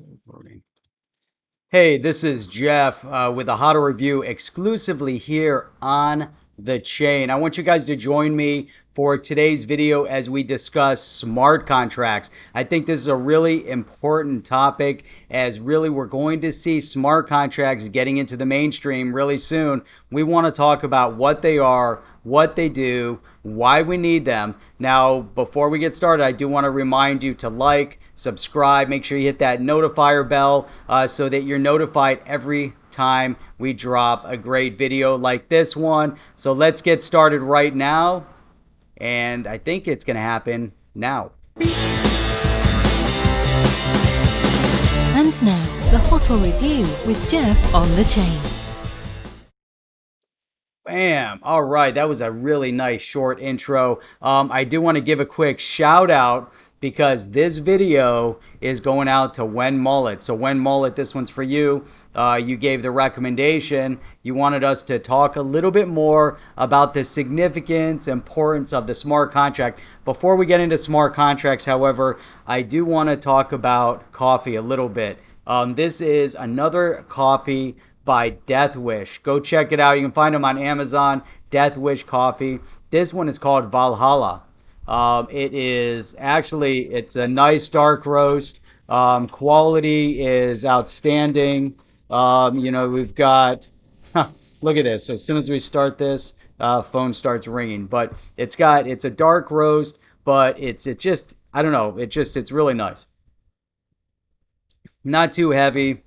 Recording. Hey, this is Jeff with a how to review exclusively here on the chain. I want you guys to join me for today's video as we discuss smart contracts. I think this is a really important topic as really we're going to see smart contracts getting into the mainstream really soon. We want to talk about what they are, what they do, why we need them. Now, before we get started, I do want to remind you to like, subscribe, make sure you hit that notifier bell so that you're notified every time we drop a great video like this one. So let's get started right now, and I think it's going to happen now. And now, the HODL review with Jeff on the chain. Bam! All right, that was a really nice short intro. I do want to give a quick shout out because this video is going out to Wen Mullet. So Wen Mullet, this one's for you. You gave the recommendation. You wanted us to talk a little bit more about the significance, importance of the smart contract. Before we get into smart contracts, however, I do want to talk about coffee a little bit. This is another coffee by Death Wish. Go check it out. You can find them on Amazon. Death Wish coffee. This one is called Valhalla. It's a nice dark roast. Quality is outstanding. We've got, look at this. As soon as we start this, phone starts ringing. But it's a dark roast, but it's really nice. Not too heavy,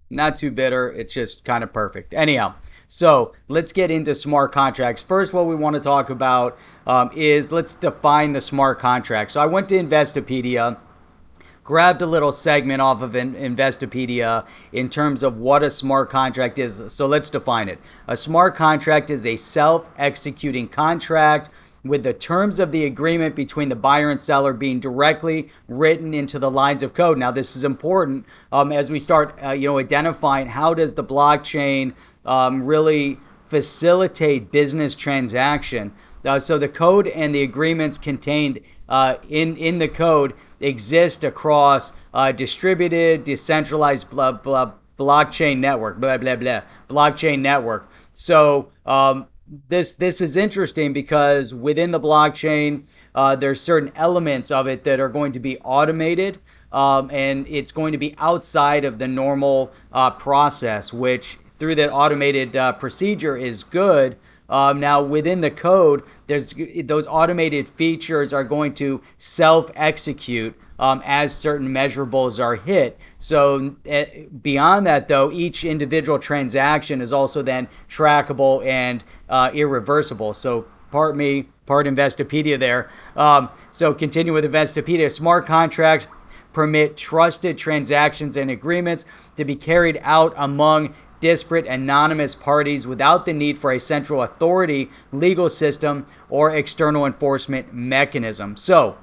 not too bitter. It's just kind of perfect. Anyhow, so let's get into smart contracts. First, what we want to talk about is let's define the smart contract. So I went to Investopedia, grabbed a little segment off of Investopedia in terms of what a smart contract is. So let's define it. A smart contract is a self-executing contract with the terms of the agreement between the buyer and seller being directly written into the lines of code. Now, this is important as we start, identifying how does the blockchain really facilitate business transaction. So the code and the agreements contained in the code exist across distributed, decentralized blockchain network, blockchain network. So this is interesting because within the blockchain, there's certain elements of it that are going to be automated, and it's going to be outside of the normal process, which through that automated procedure is good. Now within the code, those automated features are going to self-execute as certain measurables are hit. So beyond that, though, each individual transaction is also then trackable and irreversible. So part me, part Investopedia there. So continue with Investopedia. Smart contracts permit trusted transactions and agreements to be carried out among disparate anonymous parties without the need for a central authority, legal system, or external enforcement mechanism. So,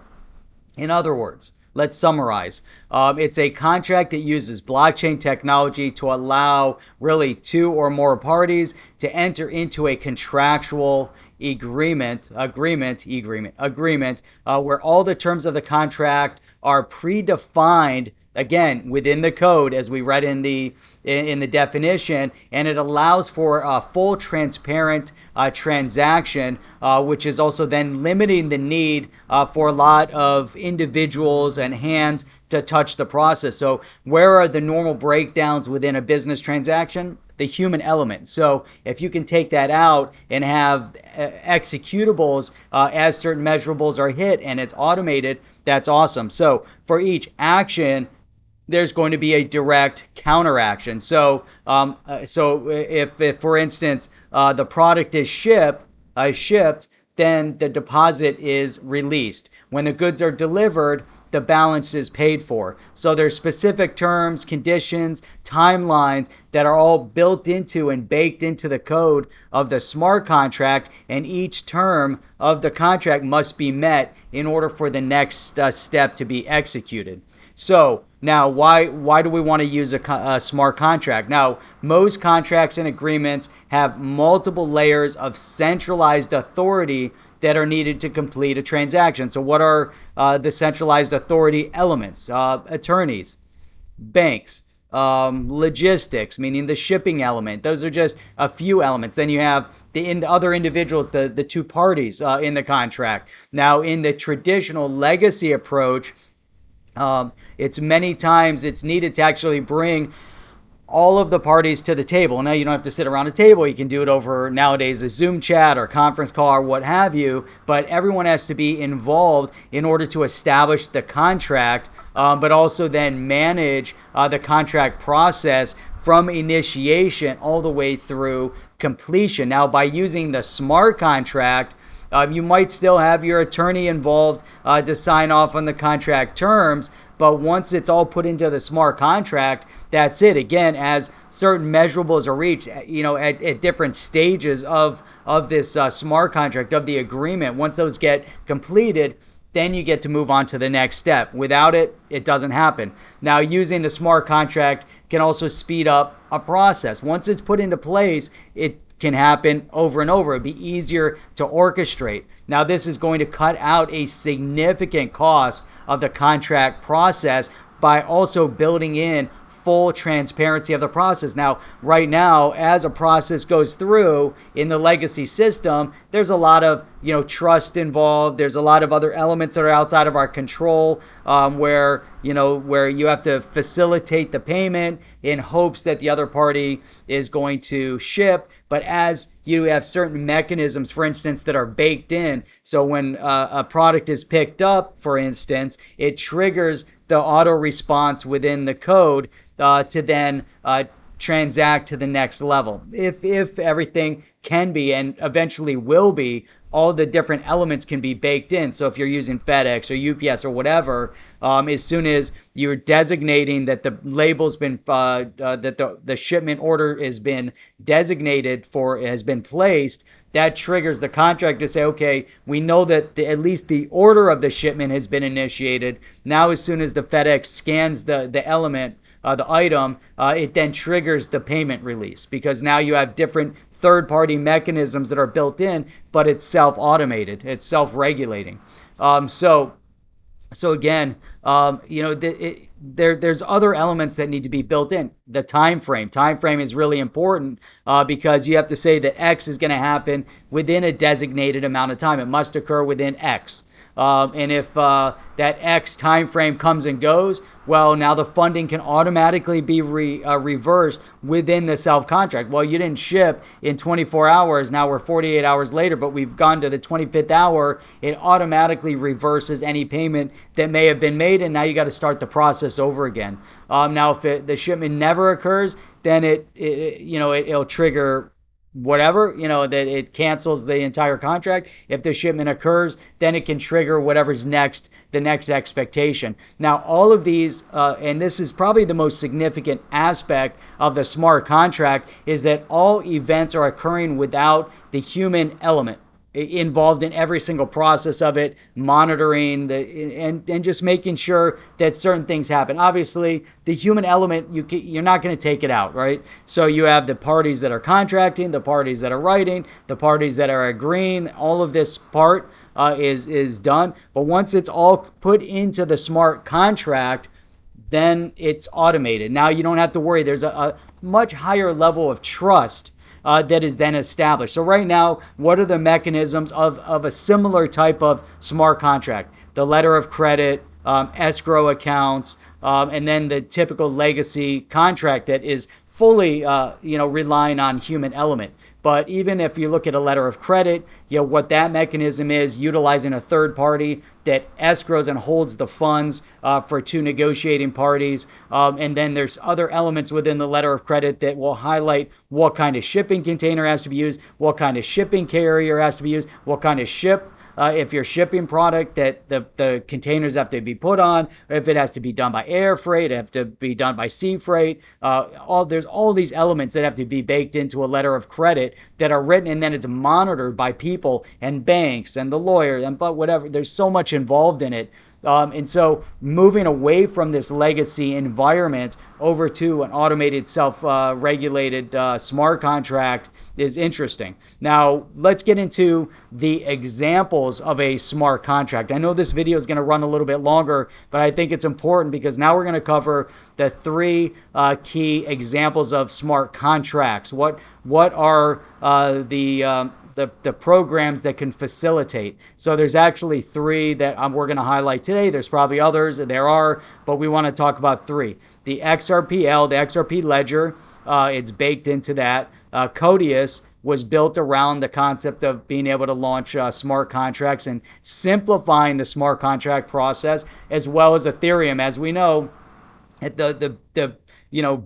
in other words, let's summarize. It's a contract that uses blockchain technology to allow really two or more parties to enter into a contractual agreement where all the terms of the contract are predefined, again, within the code, as we read in the definition, and it allows for a full transparent transaction, which is also then limiting the need for a lot of individuals and hands to touch the process. So where are the normal breakdowns within a business transaction? The human element. So if you can take that out and have executables as certain measurables are hit and it's automated, that's awesome. So for each action, there's going to be a direct counteraction. So if for instance the product is shipped, then the deposit is released. When the goods are delivered, the balance is paid for. So there's specific terms, conditions, timelines that are all built into and baked into the code of the smart contract, and each term of the contract must be met in order for the next step to be executed. So now, why do we want to use a smart contract? Now, most contracts and agreements have multiple layers of centralized authority that are needed to complete a transaction. So what are the centralized authority elements? Attorneys, banks, logistics, meaning the shipping element. Those are just a few elements. Then you have the other individuals, the two parties in the contract. Now, in the traditional legacy approach, it's many times it's needed to actually bring all of the parties to the table. Now you don't have to sit around a table. You can do it over nowadays a Zoom chat or conference call or what have you, but everyone has to be involved in order to establish the contract, but also then manage the contract process from initiation all the way through completion. Now, by using the smart contract, you might still have your attorney involved to sign off on the contract terms, but once it's all put into the smart contract, that's it. Again, as certain measurables are reached, at different stages of this smart contract, of the agreement, once those get completed, then you get to move on to the next step. Without it, it doesn't happen. Now, using the smart contract can also speed up a process. Once it's put into place, it can happen over and over. It'd be easier to orchestrate. Now, this is going to cut out a significant cost of the contract process by also building in full transparency of the process. Now, right now, as a process goes through in the legacy system, there's a lot of trust involved. There's a lot of other elements that are outside of our control, where you have to facilitate the payment in hopes that the other party is going to ship. But as you have certain mechanisms, for instance, that are baked in, so when a product is picked up, for instance, it triggers the auto response within the code to then transact to the next level. If everything can be and eventually will be, all the different elements can be baked in. So if you're using FedEx or UPS or whatever, as soon as you're designating that the label's been, that the shipment order has been designated for, has been placed, that triggers the contract to say, okay, we know that at least the order of the shipment has been initiated. Now, as soon as the FedEx scans the element, the item, it then triggers the payment release, because now you have different third-party mechanisms that are built in, but it's self-automated, it's self-regulating. So again, there's other elements that need to be built in. The time frame is really important, because you have to say that X is going to happen within a designated amount of time. It must occur within X. And if that X time frame comes and goes, well, now the funding can automatically be reversed within the self-contract. Well, you didn't ship in 24 hours. Now we're 48 hours later, but we've gone to the 25th hour. It automatically reverses any payment that may have been made, and now you got to start the process over again. Now, if the shipment never occurs, then it'll trigger whatever, that it cancels the entire contract. If the shipment occurs, then it can trigger whatever's next, the next expectation. Now, all of these, and this is probably the most significant aspect of the smart contract, is that all events are occurring without the human element involved in every single process of it, monitoring and just making sure that certain things happen. Obviously, the human element, you're not going to take it out, right? So you have the parties that are contracting, the parties that are writing, the parties that are agreeing. All of this part is done. But once it's all put into the smart contract, then it's automated. Now you don't have to worry. There's a much higher level of trust that is then established. So right now, what are the mechanisms of a similar type of smart contract? The letter of credit, escrow accounts, and then the typical legacy contract that is fully relying on human element. But even if you look at a letter of credit, what that mechanism is, utilizing a third party that escrows and holds the funds for two negotiating parties. And then there's other elements within the letter of credit that will highlight what kind of shipping container has to be used, what kind of shipping carrier has to be used, what kind of ship. If you're shipping product that the containers have to be put on, or if it has to be done by air freight, it have to be done by sea freight. There's all these elements that have to be baked into a letter of credit that are written, and then it's monitored by people and banks and the lawyers and but whatever. There's so much involved in it. And so moving away from this legacy environment over to an automated, self-regulated smart contract is interesting. Now, let's get into the examples of a smart contract. I know this video is going to run a little bit longer, but I think it's important because now we're going to cover the three key examples of smart contracts. What are the programs that can facilitate? So there's actually three that we're going to highlight today. There's probably others, but we want to talk about three. The XRPL, the XRP ledger, it's baked into that. Codius was built around the concept of being able to launch smart contracts and simplifying the smart contract process, as well as Ethereum. As we know, the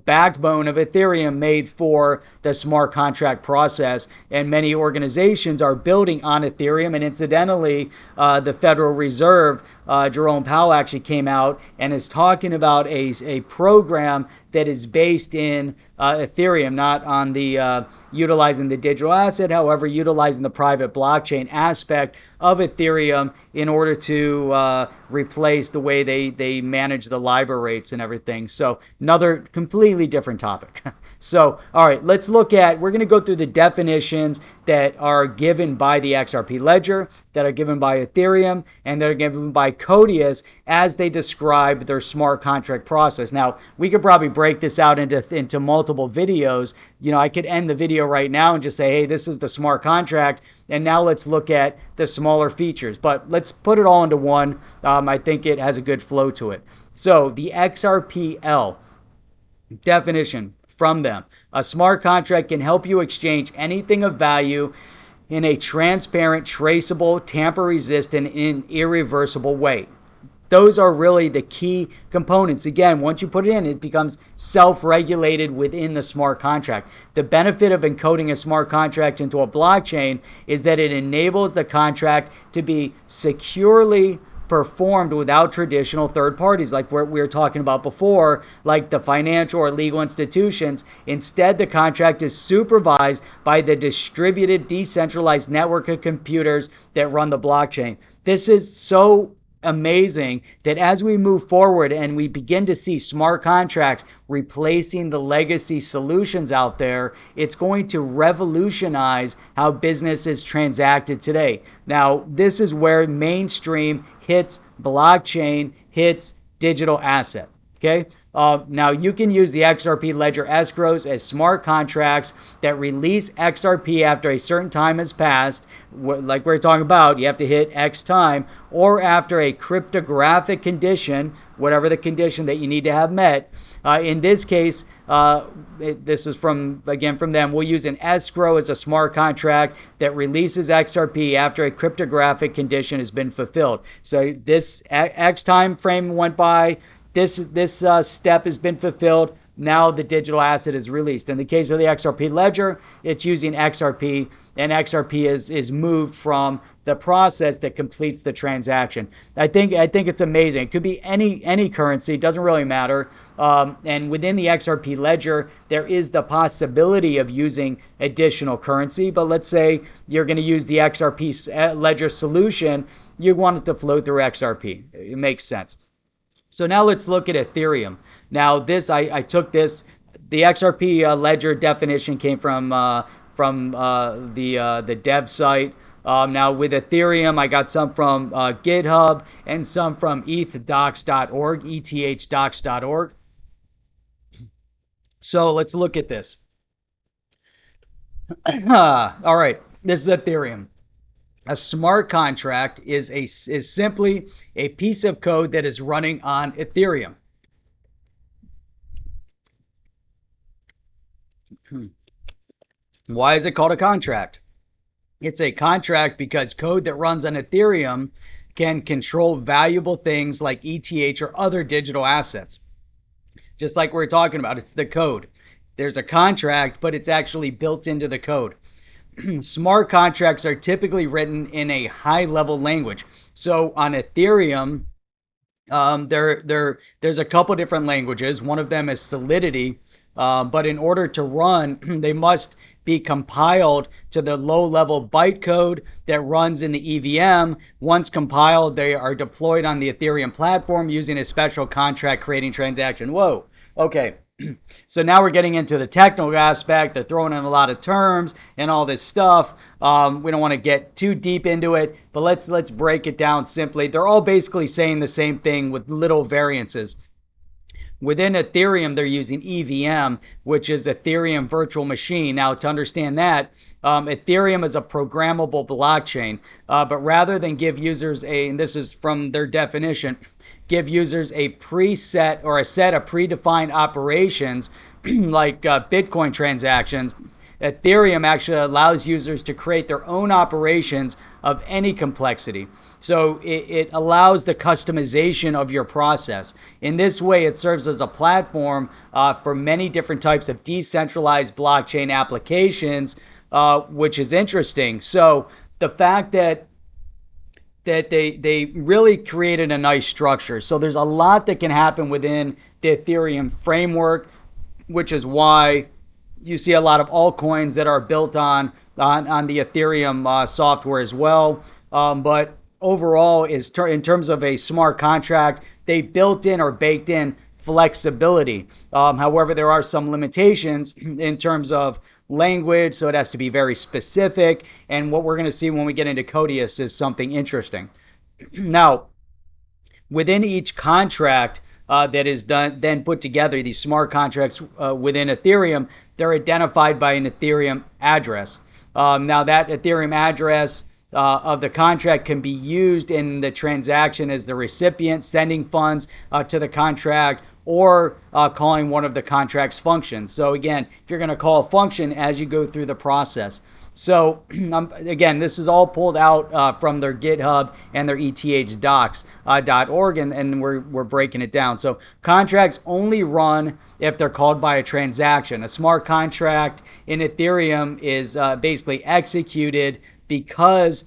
backbone of Ethereum made for the smart contract process, and many organizations are building on Ethereum. And incidentally, the Federal Reserve, Jerome Powell, actually came out and is talking about a program that is based in Ethereum, not on the utilizing the digital asset, however, utilizing the private blockchain aspect of Ethereum in order to replace the way they manage the LIBOR rates and everything. So another completely different topic. So, all right, we're going to go through the definitions that are given by the XRP ledger, that are given by Ethereum, and that are given by Codius as they describe their smart contract process. Now, we could probably break this out into multiple videos. I could end the video right now and just say, hey, this is the smart contract, and now let's look at the smaller features. But let's put it all into one. I think it has a good flow to it. So the XRPL definition from them: a smart contract can help you exchange anything of value in a transparent, traceable, tamper-resistant, and irreversible way. Those are really the key components. Again, once you put it in, it becomes self-regulated within the smart contract. The benefit of encoding a smart contract into a blockchain is that it enables the contract to be securely performed without traditional third parties like we were talking about before, like the financial or legal institutions. Instead, the contract is supervised by the distributed, decentralized network of computers that run the blockchain. This is so amazing that as we move forward and we begin to see smart contracts replacing the legacy solutions out there, it's going to revolutionize how business is transacted today. Now, this is where mainstream hits blockchain, hits digital asset. Okay. Now you can use the XRP ledger escrows as smart contracts that release XRP after a certain time has passed. Like we're talking about, you have to hit X time, or after a cryptographic condition, whatever the condition that you need to have met. In this case, this is from them. We'll use an escrow as a smart contract that releases XRP after a cryptographic condition has been fulfilled. So this X time frame went by. This step has been fulfilled. Now the digital asset is released. In the case of the XRP ledger, it's using XRP, and XRP is moved from the process that completes the transaction. I think it's amazing. It could be any currency. It doesn't really matter. And within the XRP ledger, there is the possibility of using additional currency. But let's say you're going to use the XRP ledger solution. You want it to flow through XRP. It makes sense. So now let's look at Ethereum. Now I took this, the XRP ledger definition came from the dev site. Now with Ethereum, I got some from GitHub and some from ethdocs.org, ethdocs.org. So let's look at this. All right, this is Ethereum. A smart contract is simply a piece of code that is running on Ethereum. Why is it called a contract? It's a contract because code that runs on Ethereum can control valuable things like ETH or other digital assets. Just like we're talking about, it's the code. There's a contract, but it's actually built into the code. Smart contracts are typically written in a high-level language. So on Ethereum, There's a couple different languages. One of them is Solidity, but in order to run, they must be compiled to the low-level bytecode that runs in the EVM. Once compiled, they are deployed on the Ethereum platform using a special contract creating transaction. Whoa, okay. So now we're getting into the technical aspect. They're throwing in a lot of terms and all this stuff. We don't want to get too deep into it, but let's break it down simply. They're all basically saying the same thing with little variances. Within Ethereum, they're using EVM, which is Ethereum Virtual Machine. Now, to understand that, Ethereum is a programmable blockchain, but rather than give users and this is from their definition, give users a preset or a set of predefined operations like Bitcoin transactions, Ethereum actually allows users to create their own operations of any complexity. So it allows the customization of your process. In this way, it serves as a platform for many different types of decentralized blockchain applications, which is interesting. So the fact that they really created a nice structure. So there's a lot that can happen within the Ethereum framework, which is why you see a lot of altcoins that are built on the Ethereum software as well. But overall, in terms of a smart contract, they built in or baked in flexibility. However, there are some limitations in terms of language, so it has to be very specific. And what we're going to see when we get into Codius is something interesting. Now, within each contract that is then put together, these smart contracts within Ethereum, they're identified by an Ethereum address. Now, that Ethereum address of the contract can be used in the transaction as the recipient sending funds to the contract or calling one of the contract's functions. So again, if you're going to call a function as you go through the process. So again, this is all pulled out from their GitHub and their ethdocs.org, and we're breaking it down. So contracts only run if they're called by a transaction. A smart contract in Ethereum is basically executed because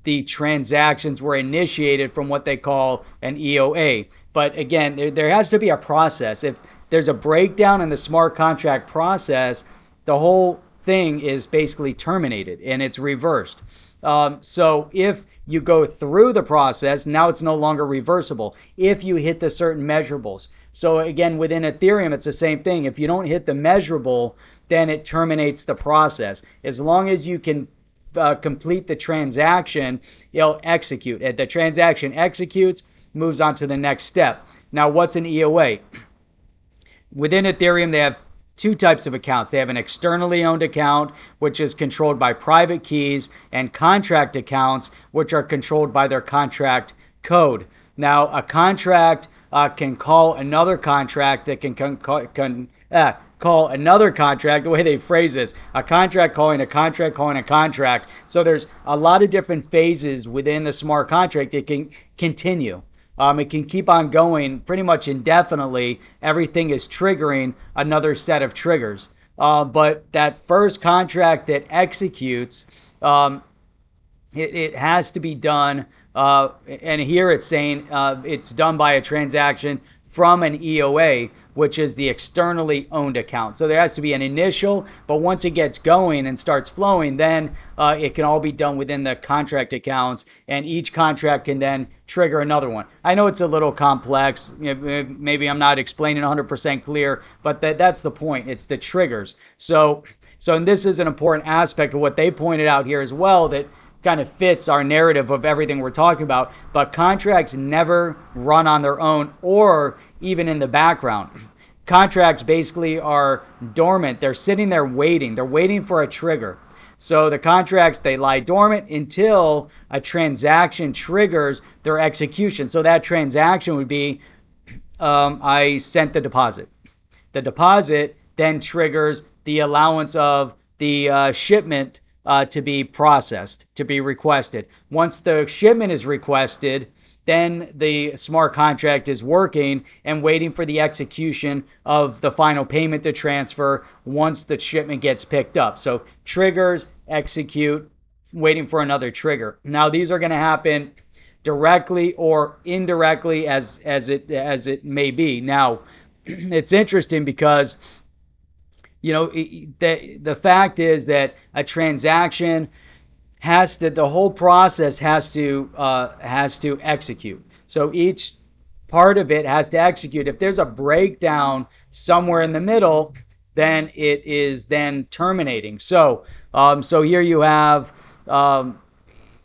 the transactions were initiated from what they call an EOA. But again, there has to be a process. If there's a breakdown in the smart contract process, the whole thing is basically terminated and it's reversed. So if you go through the process, now it's no longer reversible if you hit the certain measurables. So again, within Ethereum, it's the same thing. If you don't hit the measurable, then it terminates the process. As long as you can complete the transaction, it'll execute. The transaction executes, moves on to the next step. Now, what's an EOA? Within Ethereum, they have two types of accounts. They have an externally owned account, which is controlled by private keys, and contract accounts, which are controlled by their contract code. Now, a contract can call another contract that can call another contract. The way they phrase this, a contract calling a contract calling a contract. So there's a lot of different phases within the smart contract. It can continue. It can keep on going pretty much indefinitely. Everything is triggering another set of triggers. But that first contract that executes, it has to be done. And here it's saying it's done by a transaction from an EOA, which is the externally owned account. So there has to be an initial, but once it gets going and starts flowing, then it can all be done within the contract accounts, and each contract can then trigger another one. I know it's a little complex. Maybe I'm not explaining 100% clear, but that's the point. It's the triggers. So and this is an important aspect of what they pointed out here as well, that kind of fits our narrative of everything we're talking about. But contracts never run on their own or even in the background. Contracts basically are dormant. They're sitting there waiting. They're waiting for a trigger. So the contracts, they lie dormant until a transaction triggers their execution. So that transaction would be, I sent the deposit. The deposit then triggers the allowance of the shipment to be processed, to be requested. Once the shipment is requested, then the smart contract is working and waiting for the execution of the final payment to transfer once the shipment gets picked up. So triggers, execute, waiting for another trigger. Now these are going to happen directly or indirectly as it may be. Now, it's interesting because the fact is that a transaction the whole process has to execute. So each part of it has to execute. If there's a breakdown somewhere in the middle, then it is then terminating. So here you have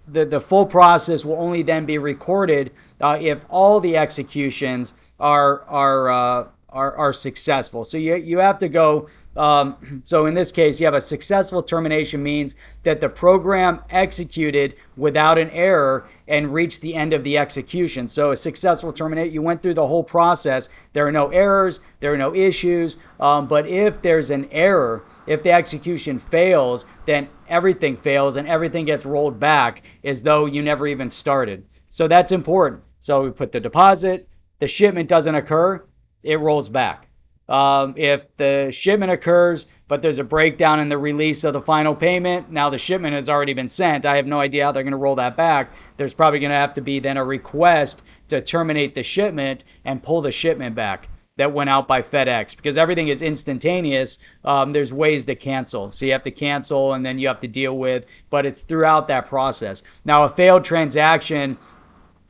the full process will only then be recorded if all the executions are successful. So you have to go. So in this case, you have a successful termination means that the program executed without an error and reached the end of the execution. So a successful terminate, you went through the whole process. There are no errors, there are no issues. But if there's an error, if the execution fails, then everything fails and everything gets rolled back as though you never even started. So that's important. So we put the deposit, the shipment doesn't occur, it rolls back. If the shipment occurs, but there's a breakdown in the release of the final payment, now the shipment has already been sent. I have no idea how they're going to roll that back. There's probably going to have to be then a request to terminate the shipment and pull the shipment back that went out by FedEx, because everything is instantaneous. There's ways to cancel. So you have to cancel and then you have to deal with, but it's throughout that process. Now, a failed transaction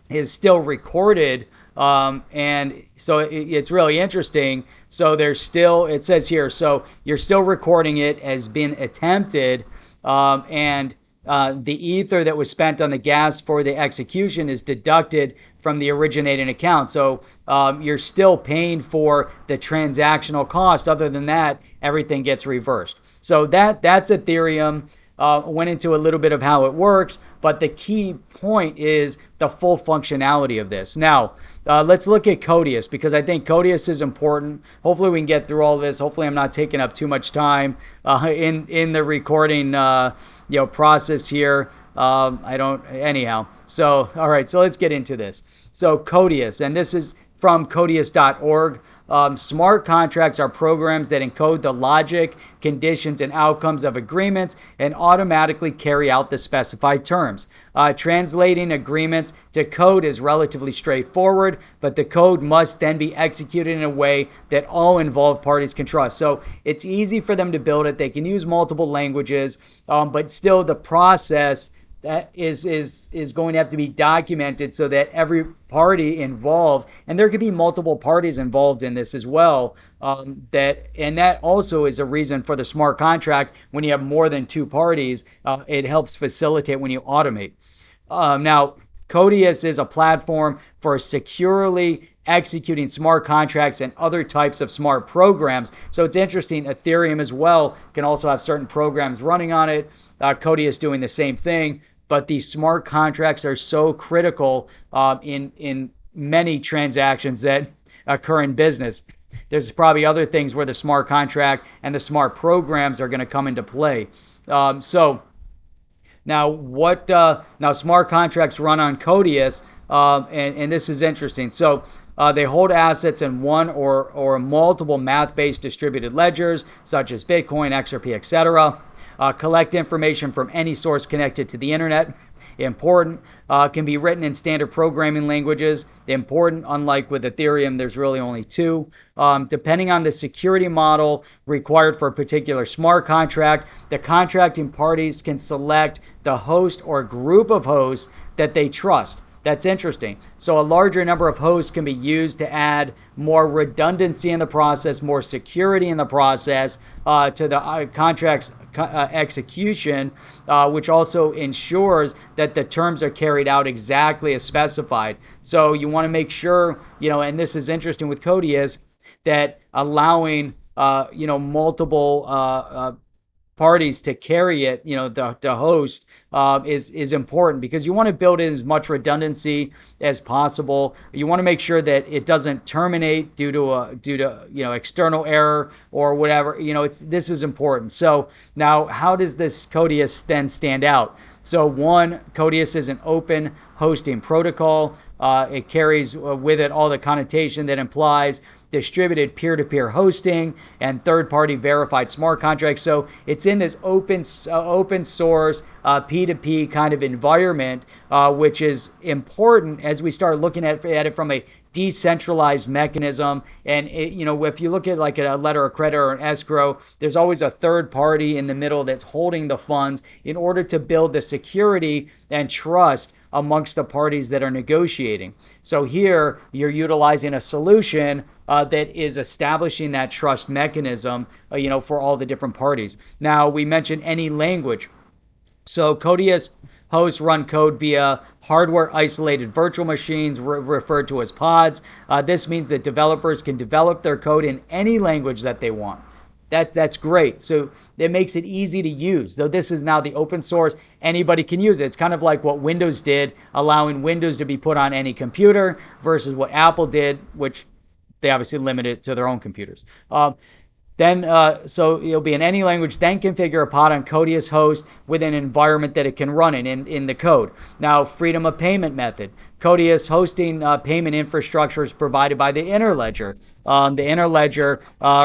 is still recorded. And so it's really interesting. So there's still, it says here, so you're still recording it as been attempted, and the ether that was spent on the gas for the execution is deducted from the originating account. So you're still paying for the transactional cost. Other than that, everything gets reversed. So that's Ethereum. Went into a little bit of how it works, but the key point is the full functionality of this. Now, let's look at Codius, because I think Codius is important. Hopefully we can get through all this. Hopefully I'm not taking up too much time in the recording process here. Anyhow. So, all right, so let's get into this. So Codius, and this is from Codius.org. Smart contracts are programs that encode the logic, conditions, and outcomes of agreements and automatically carry out the specified terms. Translating agreements to code is relatively straightforward, but the code must then be executed in a way that all involved parties can trust. So it's easy for them to build it. They can use multiple languages, but still the process that is going to have to be documented so that every party involved, and there could be multiple parties involved in this as well, that also is a reason for the smart contract. When you have more than two parties, it helps facilitate when you automate. Now, Codius is a platform for securely executing smart contracts and other types of smart programs. So it's interesting, Ethereum as well can also have certain programs running on it. Codius doing the same thing. But these smart contracts are so critical in many transactions that occur in business. There's probably other things where the smart contract and the smart programs are going to come into play. So now smart contracts run on Codius, and this is interesting. So they hold assets in one or multiple math-based distributed ledgers, such as Bitcoin, XRP, etc. Collect information from any source connected to the internet. Important. Can be written in standard programming languages. Important. Unlike with Ethereum, there's really only two. Depending on the security model required for a particular smart contract, the contracting parties can select the host or group of hosts that they trust. That's interesting. So a larger number of hosts can be used to add more redundancy in the process, more security in the process to the contract's execution, which also ensures that the terms are carried out exactly as specified. So you want to make sure, and this is interesting with Codius, that allowing, multiple parties to carry it, the host, is important, because you want to build in as much redundancy as possible. You want to make sure that it doesn't terminate due to external error or whatever. This is important. So now, how does this Codius then stand out? So one, Codius is an open hosting protocol. It carries with it all the connotation that implies distributed peer-to-peer hosting, and third-party verified smart contracts. So it's in this open source P2P kind of environment, which is important as we start looking at it from a decentralized mechanism. And if you look at like a letter of credit or an escrow, there's always a third party in the middle that's holding the funds in order to build the security and trust amongst the parties that are negotiating. So here you're utilizing a solution that is establishing that trust mechanism, for all the different parties. Now, we mentioned any language. So Codius hosts run code via hardware-isolated virtual machines referred to as pods. This means that developers can develop their code in any language that they want. That's great. So it makes it easy to use. So this is now the open source. Anybody can use it. It's kind of like what Windows did, allowing Windows to be put on any computer versus what Apple did, which they obviously limited to their own computers. So it'll be in any language, then configure a pod on Codius host with an environment that it can run in the code. Now, freedom of payment method. Codius hosting payment infrastructure is provided by the Interledger. The Interledger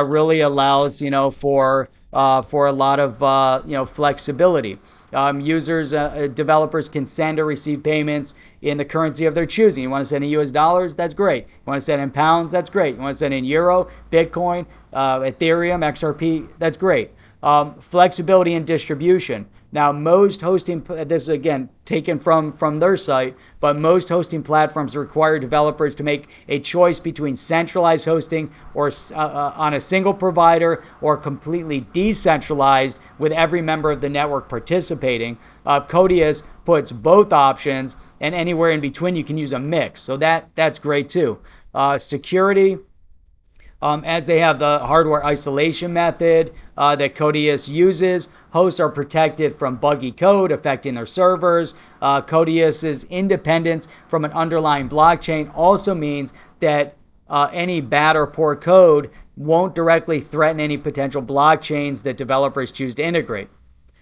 really allows, for a lot of, flexibility. Developers can send or receive payments in the currency of their choosing. You want to send in US dollars? That's great. You want to send in pounds? That's great. You want to send in euro, Bitcoin, Ethereum, XRP? That's great. Flexibility and distribution. Now, most hosting, this is again taken from their site, but most hosting platforms require developers to make a choice between centralized hosting or on a single provider or completely decentralized with every member of the network participating. Codius puts both options, and anywhere in between you can use a mix. So that's great too. Security. As they have the hardware isolation method that Codius uses, hosts are protected from buggy code affecting their servers. Codius's independence from an underlying blockchain also means that any bad or poor code won't directly threaten any potential blockchains that developers choose to integrate.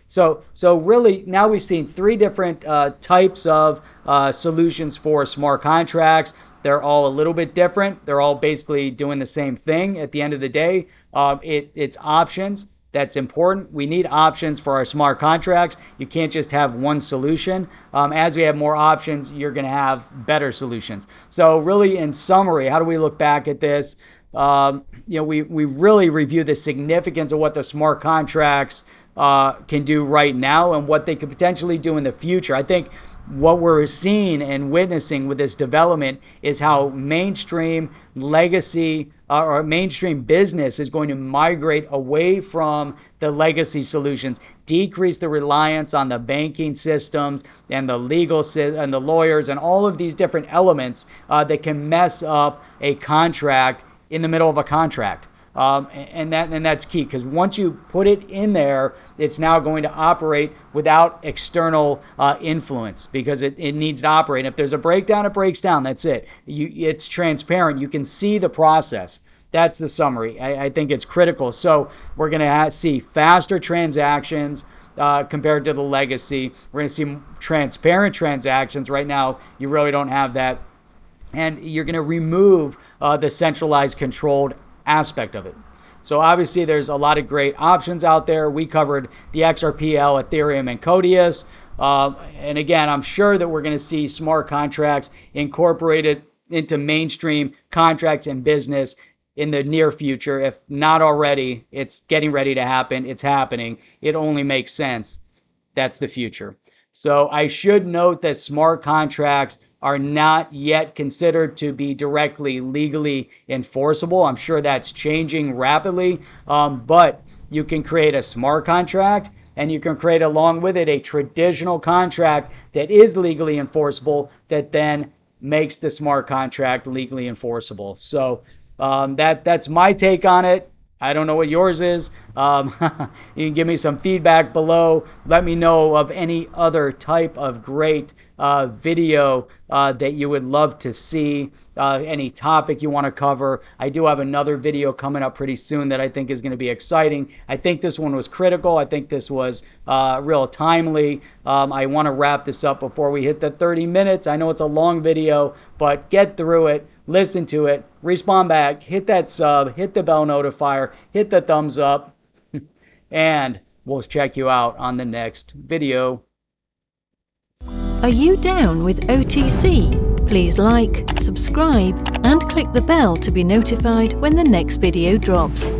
So really, now we've seen three different types of solutions for smart contracts. They're all a little bit different. They're all basically doing the same thing at the end of the day. It's options. That's important. We need options for our smart contracts. You can't just have one solution. As we have more options, you're going to have better solutions. So really, in summary, how do we look back at this? We really review the significance of what the smart contracts can do right now and what they could potentially do in the future. I think what we're seeing and witnessing with this development is how mainstream legacy or mainstream business is going to migrate away from the legacy solutions, decrease the reliance on the banking systems and the legal and the lawyers and all of these different elements that can mess up a contract in the middle of a contract. And that's key, because once you put it in there, it's now going to operate without external influence, because it needs to operate. If there's a breakdown, it breaks down. That's it. It's transparent. You can see the process. That's the summary. I think it's critical. So we're going to see faster transactions compared to the legacy. We're going to see transparent transactions. Right now, you really don't have that. And you're going to remove the centralized controlled aspect of it. So obviously there's a lot of great options out there. We covered the XRPL, Ethereum, and Codius. And again, I'm sure that we're going to see smart contracts incorporated into mainstream contracts and business in the near future. If not already, it's getting ready to happen. It's happening. It only makes sense. That's the future. So I should note that smart contracts are not yet considered to be directly legally enforceable. I'm sure that's changing rapidly, but you can create a smart contract, and you can create along with it a traditional contract that is legally enforceable that then makes the smart contract legally enforceable. So that's my take on it. I don't know what yours is. You can give me some feedback below. Let me know of any other type of great video that you would love to see, any topic you want to cover. I do have another video coming up pretty soon that I think is going to be exciting. I think this one was critical. I think this was real timely. I want to wrap this up before we hit the 30 minutes. I know it's a long video, but get through it. listen to it, respond back, hit that sub, hit the bell notifier, hit the thumbs up, and we'll check you out on the next video. Are you down with OTC? Please like, subscribe, and click the bell to be notified when the next video drops.